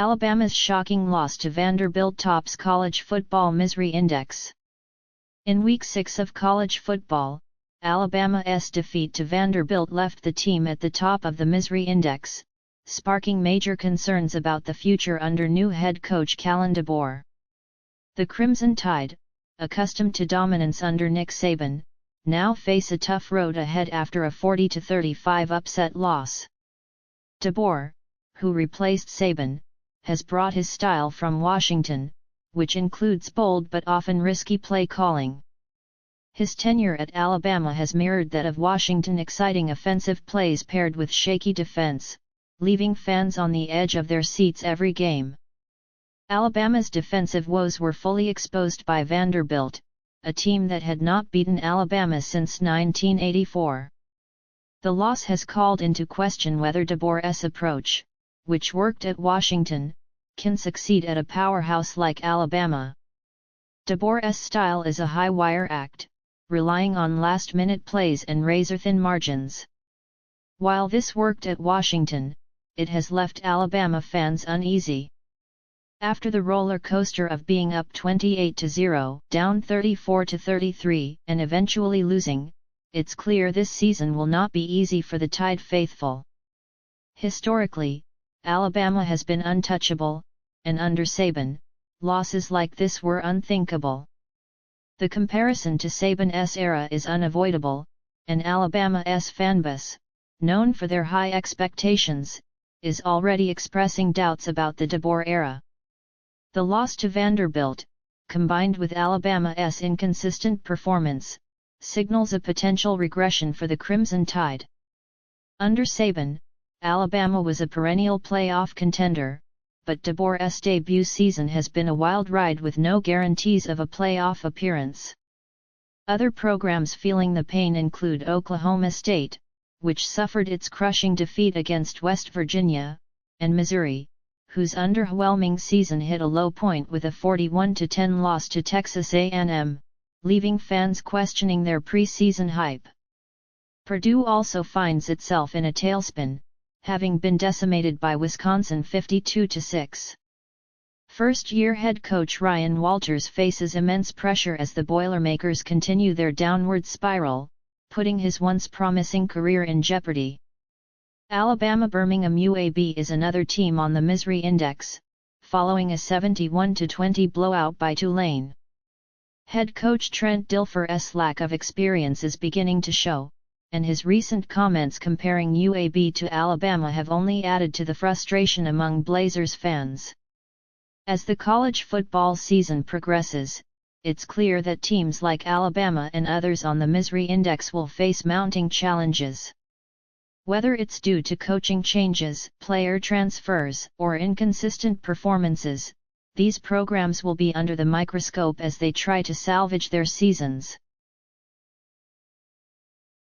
Alabama's shocking loss to Vanderbilt tops college football misery index. In Week 6 of college football, Alabama's defeat to Vanderbilt left the team at the top of the misery index, sparking major concerns about the future under new head coach Kalen DeBoer. The Crimson Tide, accustomed to dominance under Nick Saban, now face a tough road ahead after a 40-35 upset loss. DeBoer, who replaced Saban, has brought his style from Washington, which includes bold but often risky play calling. His tenure at Alabama has mirrored that of Washington, exciting offensive plays paired with shaky defense, leaving fans on the edge of their seats every game. Alabama's defensive woes were fully exposed by Vanderbilt, a team that had not beaten Alabama since 1984. The loss has called into question whether DeBoer's approach, which worked at Washington, can succeed at a powerhouse like Alabama. DeBoer's style is a high-wire act, relying on last-minute plays and razor-thin margins. While this worked at Washington, it has left Alabama fans uneasy. After the roller coaster of being up 28-0, down 34-33, and eventually losing, it's clear this season will not be easy for the Tide faithful. Historically, Alabama has been untouchable, and under Saban, losses like this were unthinkable. The comparison to Saban's era is unavoidable, and Alabama's fanbase, known for their high expectations, is already expressing doubts about the DeBoer era. The loss to Vanderbilt, combined with Alabama's inconsistent performance, signals a potential regression for the Crimson Tide. Under Saban, Alabama was a perennial playoff contender, but DeBoer's debut season has been a wild ride with no guarantees of a playoff appearance. Other programs feeling the pain include Oklahoma State, which suffered its crushing defeat against West Virginia, and Missouri, whose underwhelming season hit a low point with a 41-10 loss to Texas A&M, leaving fans questioning their preseason hype. Purdue also finds itself in a tailspin, having been decimated by Wisconsin 52-6. First-year head coach Ryan Walters faces immense pressure as the Boilermakers continue their downward spiral, putting his once promising career in jeopardy. Alabama Birmingham UAB is another team on the misery index, following a 71-20 blowout by Tulane. Head coach Trent Dilfer's lack of experience is beginning to show, and his recent comments comparing UAB to Alabama have only added to the frustration among Blazers fans. As the college football season progresses, it's clear that teams like Alabama and others on the misery index will face mounting challenges. Whether it's due to coaching changes, player transfers, or inconsistent performances, these programs will be under the microscope as they try to salvage their seasons.